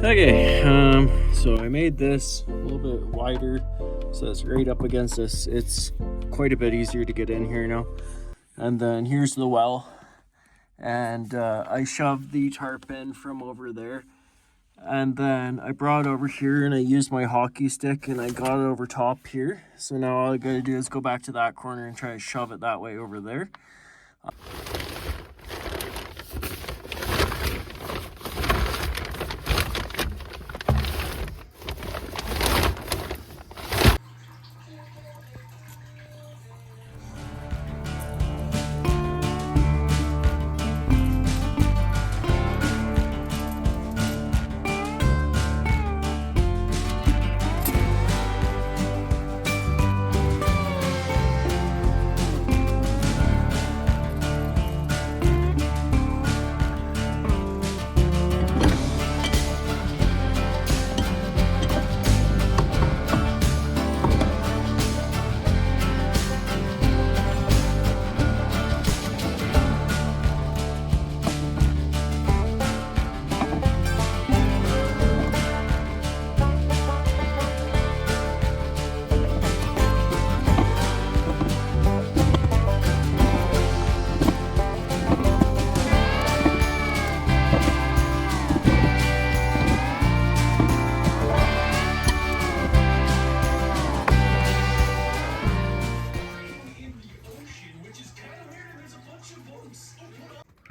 Okay, so I made this a little bit wider so it's right up against this. It's quite a bit easier to get in here now. And then here's the well. And I shoved the tarp in from over there. And then I brought it over here and I used my hockey stick and I got it over top here. So now all I gotta do is go back to that corner and try to shove it that way over there.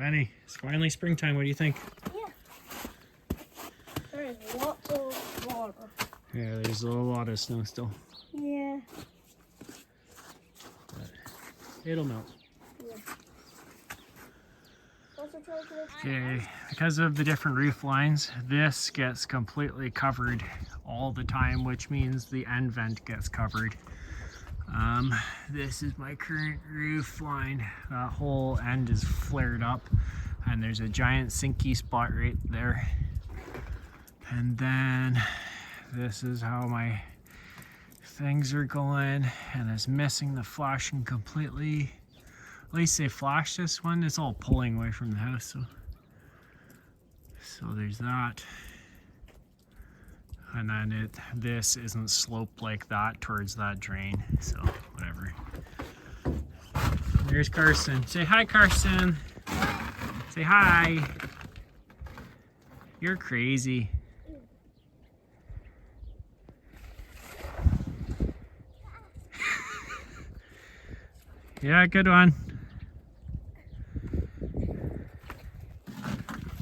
Annie, it's finally springtime. What do you think? Yeah. There is lots of water. Yeah, there's a lot of snow still. Yeah. But it'll melt. Yeah. Okay, because of the different roof lines, this gets completely covered all the time, which means the end vent gets covered. This is my current roof line. That whole end is flared up and there's a giant sinky spot right there. And then this is how my things are going, and it's missing the flashing completely. At least they flashed this one. It's all pulling away from the house, so there's that. And then this isn't sloped like that towards that drain, so whatever. There's Carson. Say hi, Carson. Say hi. You're crazy. Yeah, good one.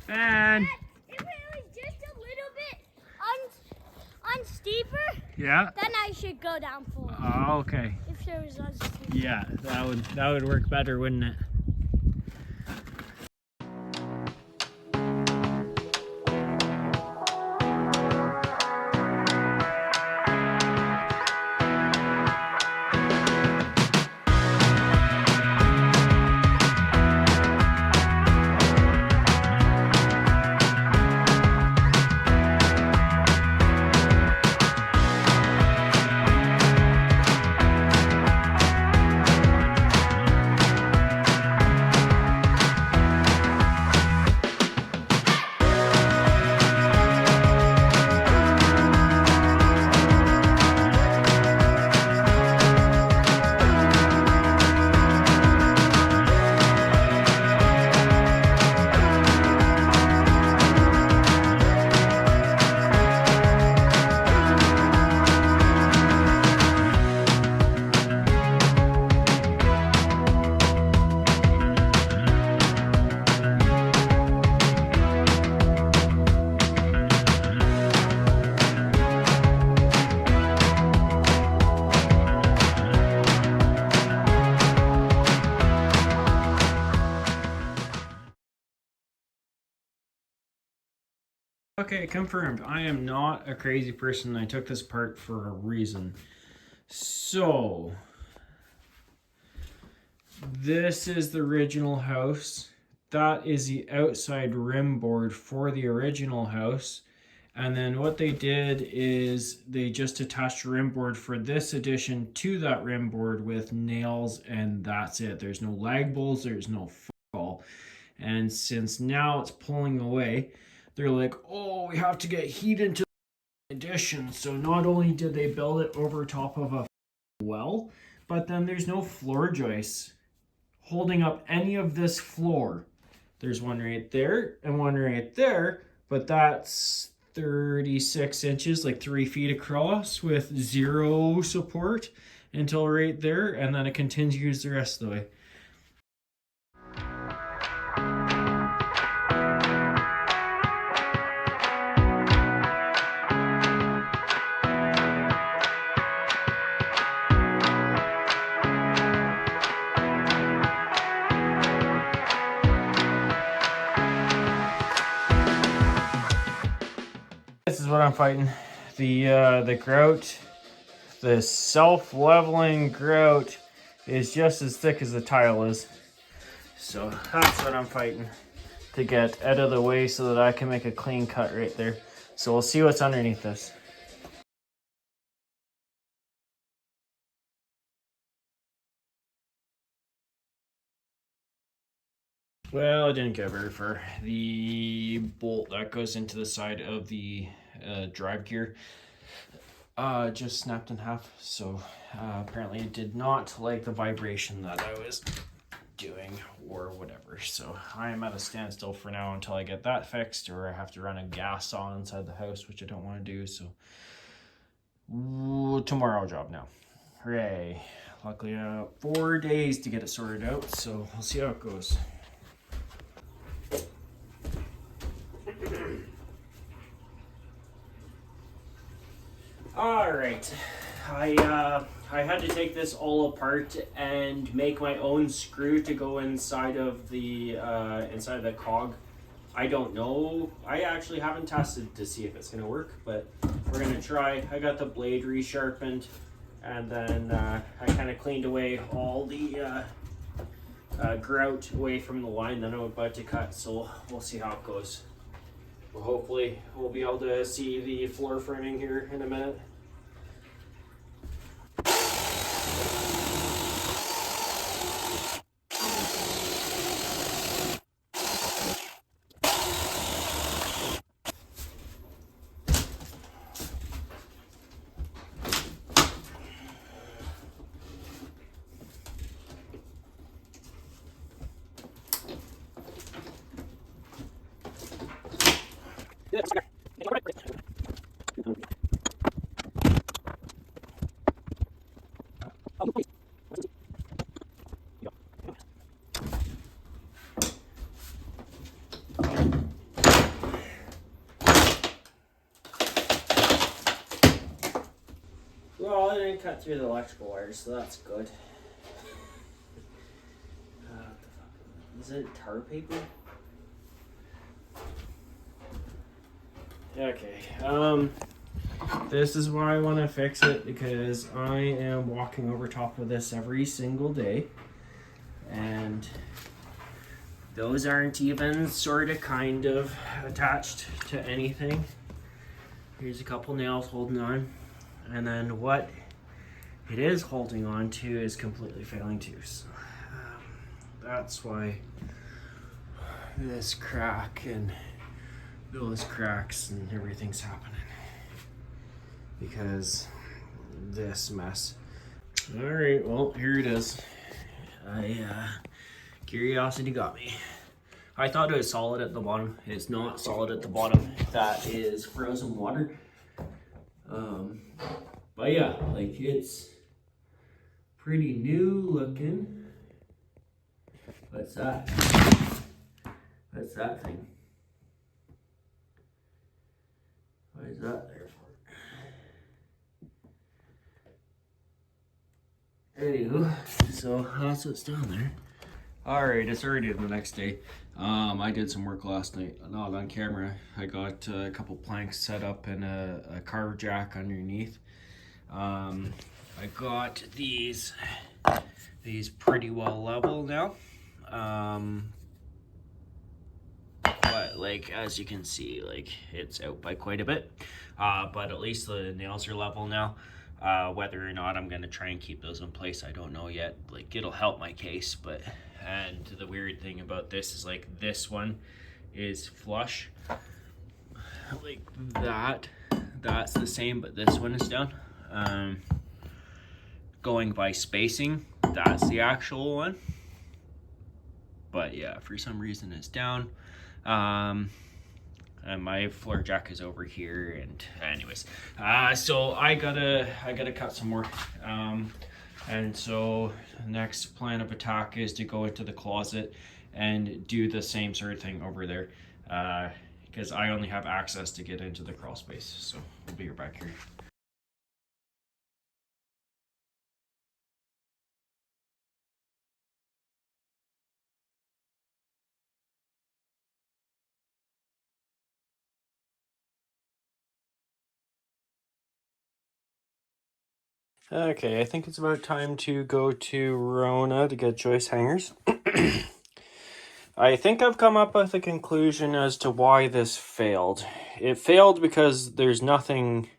Ben. If it was just a little bit unsteeper, Yeah. then I should go down forward. Oh, okay. If there was unsteeper. Yeah, that would work better, wouldn't it? Okay, confirmed. I am not a crazy person. I took this apart for a reason. So, this is the original house. That is the outside rim board for the original house. And then what they did is they just attached a rim board for this addition to that rim board with nails, and that's it. There's no lag bolts, there's no fall. And since now it's pulling away, they're like, oh, we have to get heat into the addition. So not only did they build it over top of a well, but then there's no floor joists holding up any of this floor. There's one right there and one right there, but that's 36 inches, like 3 feet across, with zero support until right there, and then it continues the rest of the way. This is what I'm fighting. The grout, the self-leveling grout is just as thick as the tile is. So that's what I'm fighting to get out of the way so that I can make a clean cut right there. So we'll see what's underneath this. Well, I didn't get very far. The bolt that goes into the side of the drive gear just snapped in half. So apparently it did not like the vibration that I was doing or whatever. So I am at a standstill for now until I get that fixed, or I have to run a gas saw inside the house, which I don't want to do. So tomorrow job now. Hooray. Luckily I have 4 days to get it sorted out, so we'll see how it goes. All right, I had to take this all apart and make my own screw to go inside of the cog. I don't know. I actually haven't tested to see if it's gonna work, but we're gonna try. I got the blade resharpened, and then I kind of cleaned away all the grout away from the line that I'm about to cut. So we'll see how it goes. Well, hopefully we'll be able to see the floor framing here in a minute. Well, I didn't cut through the electrical wires, so that's good. What the fuck? Is it tar paper? Okay, this is why I want to fix it, because I am walking over top of this every single day, and those aren't even sort of kind of attached to anything. Here's a couple nails holding on, and then what it is holding on to is completely failing too. So that's why this crack and those cracks and everything's happening, because this mess. All right, well, here it is. Curiosity got me. I thought it was solid at the bottom. It's not solid at the bottom. That is frozen water. But yeah, like, it's pretty new looking. What's that? What's that thing? What is that there for? Anywho, so that's what's down there. Alright, it's already the next day. I did some work last night, not on camera. I got a couple planks set up and a carve jack underneath. I got these pretty well level now. But like, as you can see, like, it's out by quite a bit. But at least the nails are level now. Whether or not I'm gonna try and keep those in place, I don't know yet. Like, it'll help my case, but, and the weird thing about this is, like, this one is flush, like that. That's the same, but this one is down. Going by spacing, that's the actual one. But yeah, for some reason it's down. And my floor jack is over here, and anyways, so I gotta cut some more. And so the next plan of attack is to go into the closet and do the same sort of thing over there, because I only have access to get into the crawl space. So we'll be right back here. Okay, I think it's about time to go to Rona to get joist hangers. I think I've come up with a conclusion as to why this failed. It failed because there's nothing...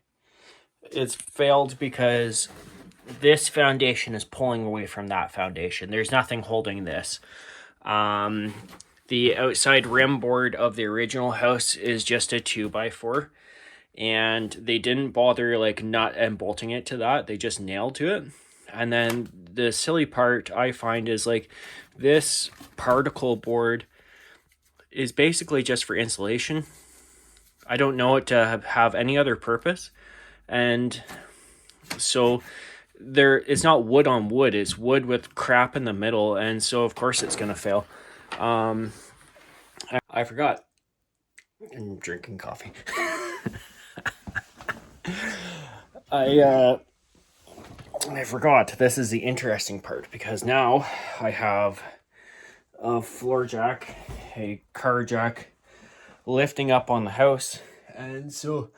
It's failed because this foundation is pulling away from that foundation. There's nothing holding this. The outside rim board of the original house is just a 2x4. And they didn't bother like nut and bolting it to that. They just nailed to it. And then the silly part I find is like this particle board is basically just for insulation. I don't know it to have any other purpose. And so it's not wood on wood, it's wood with crap in the middle, and so of course it's gonna fail. I forgot. I'm drinking coffee. I forgot. This is the interesting part, because now I have a floor jack, a car jack lifting up on the house, and so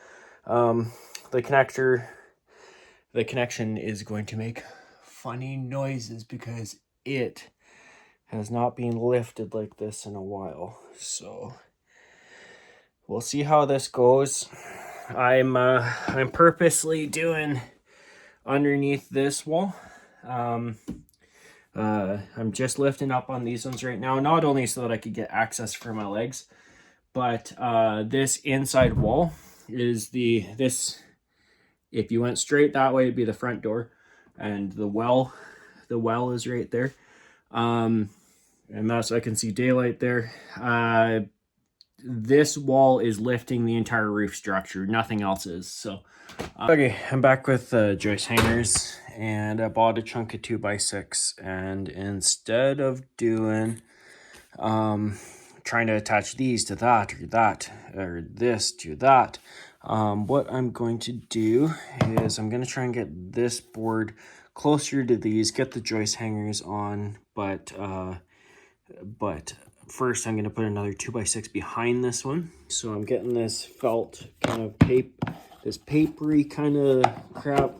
the connection is going to make funny noises because it has not been lifted like this in a while. So we'll see how this goes. I'm purposely doing underneath this wall. I'm just lifting up on these ones right now, not only so that I could get access for my legs, but this inside wall is this. If you went straight that way, it'd be the front door, and the well is right there. And that's, I can see daylight there. This wall is lifting the entire roof structure. Nothing else is. So, okay, I'm back with joist hangers, and I bought a chunk of 2x6. And instead of doing, trying to attach these to that or that, or this to that, what I'm going to do is I'm going to try and get this board closer to these, get the joist hangers on, but first I'm going to put another 2x6 behind this one. So I'm getting this felt kind of this papery kind of crap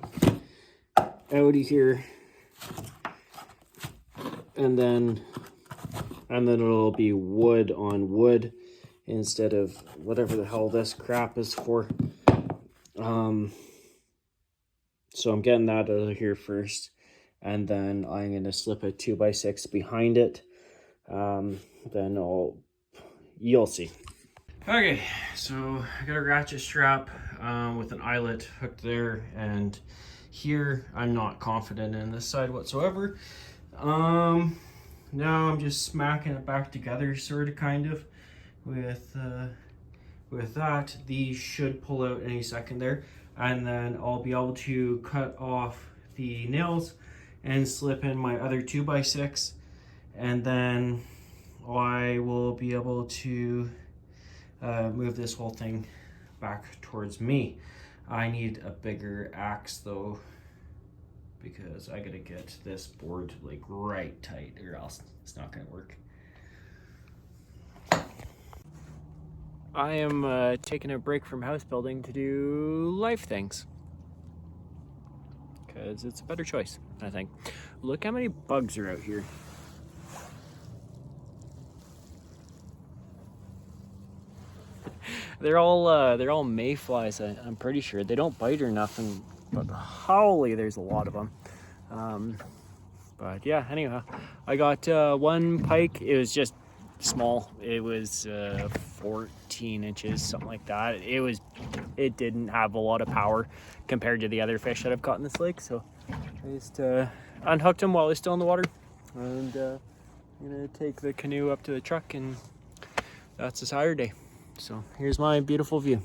out of here, and then it'll be wood on wood instead of whatever the hell this crap is for. So I'm getting that out of here first, and then I'm going to slip a 2x6 behind it. Then you'll see. Okay, so I got a ratchet strap with an eyelet hooked there, and here I'm not confident in this side whatsoever. Now I'm just smacking it back together, sort of, kind of, with that. These should pull out any second there, and then I'll be able to cut off the nails and slip in my other 2x6, and then I will be able to move this whole thing back towards me. I need a bigger axe though, because I gotta get this board like right tight, or else it's not gonna work. I am taking a break from house building to do life things, because it's a better choice, I think. Look how many bugs are out here. They're all mayflies. I'm pretty sure they don't bite or nothing, but holy, there's a lot of them. But yeah, anyhow, I got one pike. It was just small. It was 14 inches, something like that. It didn't have a lot of power compared to the other fish that I've caught in this lake. So I just unhooked him while he's still in the water, and I'm gonna take the canoe up to the truck, and that's a Saturday. So here's my beautiful view.